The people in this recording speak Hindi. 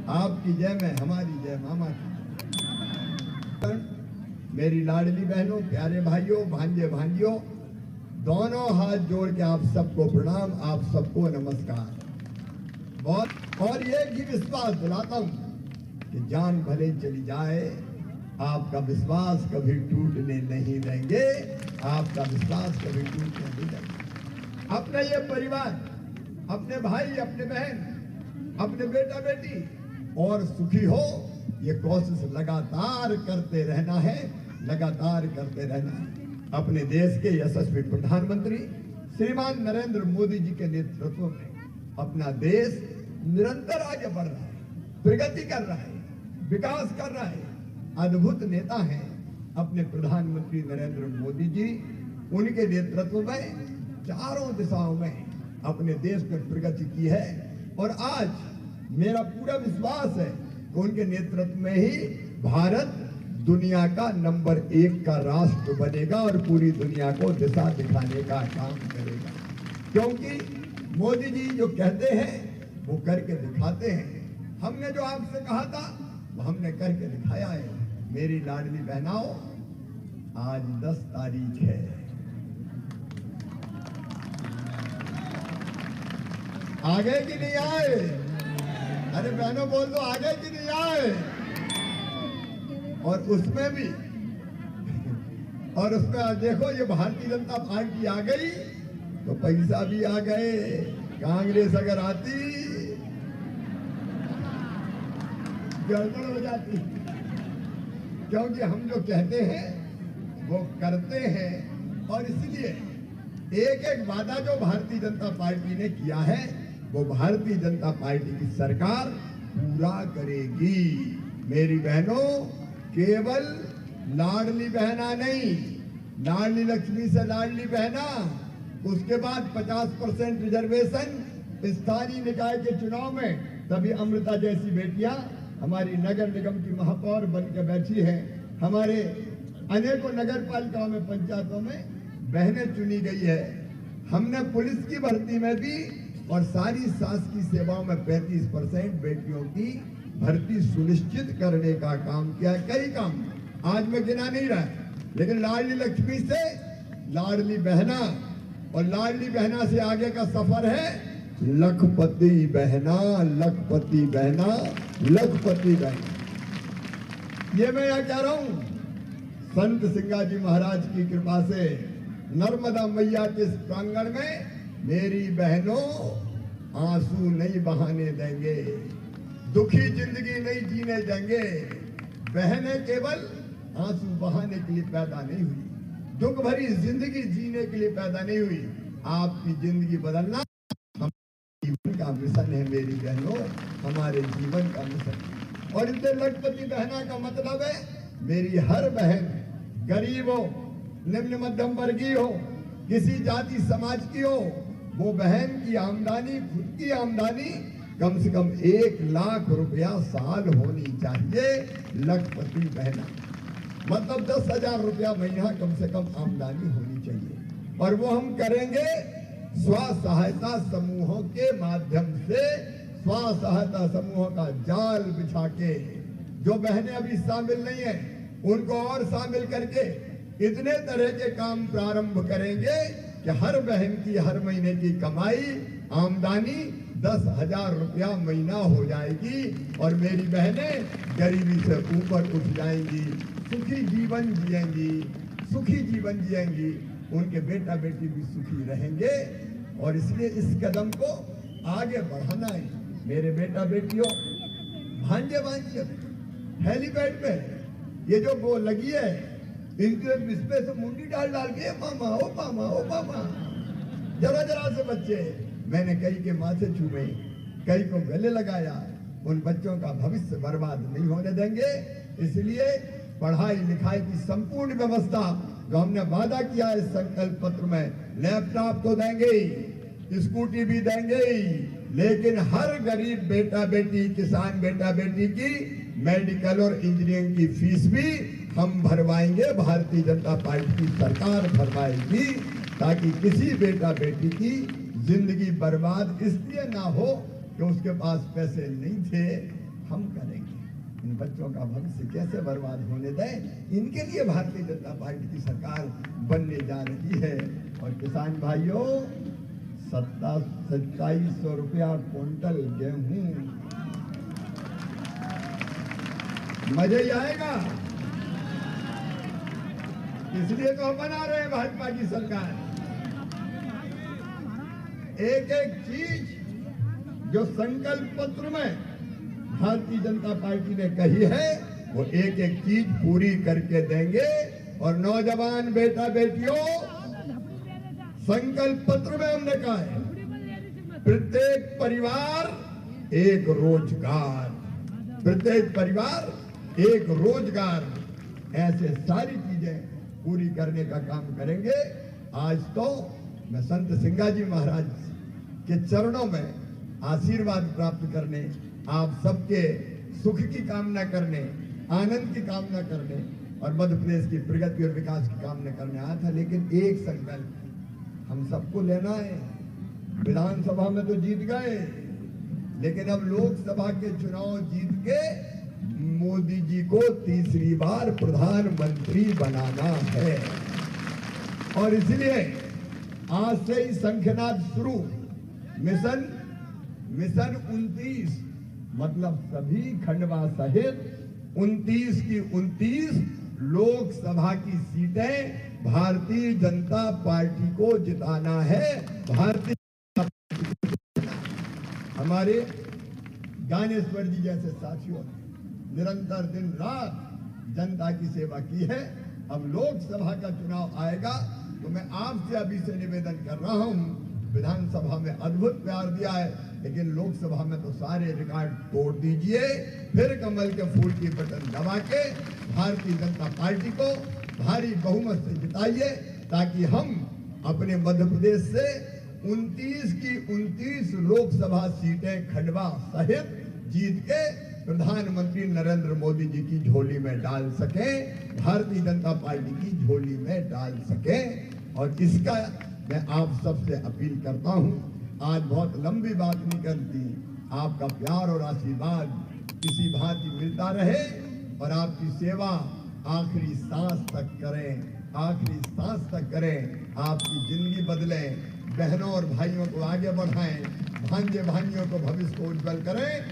आपकी जय में हमारी जय मामा की। मेरी लाडली बहनों, प्यारे भाइयों, भांजे भांजियों, दोनों हाथ जोड़ के आप सबको प्रणाम, आप सबको नमस्कार। बहुत और ये भी विश्वास दिलाता हूं कि जान भले चली जाए, आपका विश्वास कभी टूटने नहीं देंगे, आपका विश्वास कभी टूटने नहीं देंगे। अपने ये परिवार, अपने भाई, अपने बहन, अपने बेटा बेटी और सुखी हो, ये कोशिश लगातार करते रहना है, लगातार करते रहना है। अपने देश के यशस्वी प्रधानमंत्री श्रीमान नरेंद्र मोदी जी के नेतृत्व में अपना देश निरंतर आगे बढ़ रहा है, प्रगति कर रहा है, विकास कर रहा है। अद्भुत नेता हैं अपने प्रधानमंत्री नरेंद्र मोदी जी। उनके नेतृत्व में चारों दिशाओं में अपने देश में प्रगति की है और आज मेरा पूरा विश्वास है कि उनके नेतृत्व में ही भारत दुनिया का नंबर 1 का राष्ट्र बनेगा और पूरी दुनिया को दिशा दिखाने का काम करेगा। क्योंकि मोदी जी जो कहते हैं वो करके दिखाते हैं। हमने जो आपसे कहा था वो हमने करके दिखाया है। मेरी लाडली बहनाओं, आज 10 तारीख है। आगे कि नहीं आए? अरे बहनों बोल दो, आगे कि नहीं आए? और उसमें देखो, ये भारतीय जनता पार्टी आ गई तो पैसा भी आ गए। कांग्रेस अगर आती गड़बड़ हो जाती, क्योंकि हम जो कहते हैं वो करते हैं। और इसलिए एक एक वादा जो भारतीय जनता पार्टी ने किया है वो भारतीय जनता पार्टी की सरकार पूरा करेगी। मेरी बहनों, केवल लाडली बहना नहीं, लाडली लक्ष्मी से लाडली बहना, उसके बाद 50% रिजर्वेशन स्थानीय निकाय के चुनाव में, तभी अमृता जैसी बेटियां हमारी नगर निगम की महापौर बन के बैठी है। हमारे अनेकों नगर पालिकाओं में, पंचायतों में बहनें चुनी गई है। हमने पुलिस की भर्ती में भी और सारी शासकीय सेवाओं में 35% बेटियों की भर्ती सुनिश्चित करने का काम किया। कई काम आज मैं गिना नहीं रहा, लेकिन लाडली लक्ष्मी से लाडली बहना और लाडली बहना से आगे का सफर है लखपति बहना, लखपति बहना, लखपति बहना। ये मैं यहाँ कह रहा हूँ, संत सिंगा जी महाराज की कृपा से नर्मदा मैया के इस प्रांगण में मेरी बहनों आंसू नहीं बहाने देंगे, दुखी जिंदगी नहीं जीने देंगे। बहनें केवल आंसू बहाने के लिए पैदा नहीं हुई, दुख भरी जिंदगी जीने के लिए पैदा नहीं हुई। आपकी जिंदगी बदलना हमारे जीवन का मिशन है मेरी बहनों, हमारे जीवन का मिशन। और इससे लखपति बहना का मतलब है मेरी हर बहन, गरीब हो, निम्न मध्यम वर्गीय हो, किसी जाति समाज की हो, वो बहन की आमदनी, खुद की आमदनी कम से कम 1 लाख रुपया साल होनी चाहिए। लखपति बहना मतलब 10,000 रुपया महीना कम से कम आमदनी होनी चाहिए। और वो हम करेंगे स्व सहायता समूहों के माध्यम से। स्व सहायता समूहों का जाल बिछा के जो बहनें अभी शामिल नहीं है उनको और शामिल करके इतने तरह के काम प्रारंभ करेंगे कि हर बहन की हर महीने की कमाई, आमदनी 10,000 रुपया महीना हो जाएगी और मेरी बहनें गरीबी से ऊपर उठ जाएंगी, सुखी जीवन जिएंगी, सुखी जीवन जिएंगी। उनके बेटा बेटी भी सुखी रहेंगे। और इसलिए इस कदम को आगे बढ़ाना है। मेरे बेटा बेटियों, भांजे भांजियों, हेलीपैड पे ये जो वो लगी है, इनके इस पे से मुंडी डाल डाल के मामा ओ मामा ओ मामा, जरा जरा से बच्चे। मैंने कई के माथे छुए, कई को गले लगाया। उन बच्चों का भविष्य बर्बाद नहीं होने देंगे। इसलिए पढ़ाई लिखाई की संपूर्ण व्यवस्था जो हमने वादा किया है संकल्प पत्र में, लैपटॉप तो देंगे ही, स्कूटी भी देंगे ही, लेकिन हर गरीब बेटा बेटी, किसान बेटा बेटी की मेडिकल और इंजीनियरिंग की फीस भी हम भरवाएंगे। भारतीय जनता पार्टी की सरकार भरवाएगी, ताकि किसी बेटा बेटी की जिंदगी बर्बाद इसलिए ना हो कि उसके पास पैसे नहीं थे। हम करेंगे। इन बच्चों का भविष्य कैसे बर्बाद होने दें, इनके लिए भारतीय जनता पार्टी की सरकार बनने जा रही है। और किसान भाइयों, 2700 रुपया क्विंटल गेहूं, मजा ही आएगा। इसलिए तो हम बना रहे हैं भाजपा की सरकार। एक एक चीज जो संकल्प पत्र में भारतीय जनता पार्टी ने कही है, वो एक एक चीज पूरी करके देंगे। और नौजवान बेटा बेटियों, संकल्प पत्र में हमने कहा है, प्रत्येक परिवार एक रोजगार, प्रत्येक परिवार एक रोजगार, ऐसे सारी चीजें पूरी करने का काम करेंगे। आज तो मैं संत सिंगा जी महाराज के चरणों में आशीर्वाद प्राप्त करने, आप सबके सुख की कामना करने, आनंद की कामना करने और मध्य प्रदेश की प्रगति और विकास की कामना करने आया था। लेकिन एक संकल्प हम सबको लेना है। विधानसभा में तो जीत गए, लेकिन अब लोकसभा के चुनाव जीत के मोदी जी को तीसरी बार प्रधानमंत्री बनाना है। और इसलिए आज से ही शंखनाद शुरू, मिशन 29, मतलब सभी खंडवा सहित 29 की 29 लोकसभा की सीटें भारतीय जनता पार्टी को जिताना है। भारतीय जनता पार्टी को जिताना। हमारे ज्ञानेश्वर जी जैसे साथियों ने निरंतर दिन रात जनता की सेवा की है। अब लोकसभा का चुनाव आएगा तो मैं आपसे अभी से निवेदन कर रहा हूं। विधानसभा में अद्भुत प्यार दिया है, लेकिन लोकसभा में तो सारे रिकॉर्ड तोड़ दीजिए। फिर कमल के फूल की बटन दबा के भारतीय जनता पार्टी को भारी बहुमत से जिताइए, ताकि हम अपने मध्य प्रदेश से 29 की 29 लोकसभा सीटें खंडवा सहित जीत के प्रधानमंत्री नरेंद्र मोदी जी की झोली में डाल सकें, भारतीय जनता पार्टी की झोली में डाल सकें। और इसका मैं आप सबसे अपील करता हूं। आज बहुत लंबी बात नहीं करती, आपका प्यार और आशीर्वाद इसी भांति मिलता रहे और आपकी सेवा आखिरी सांस तक करें, आखिरी सांस तक करें। आपकी जिंदगी बदलें, बहनों और भाइयों को आगे बढ़ाएं, भांजे भाइयों को भविष्य को उज्जवल करें।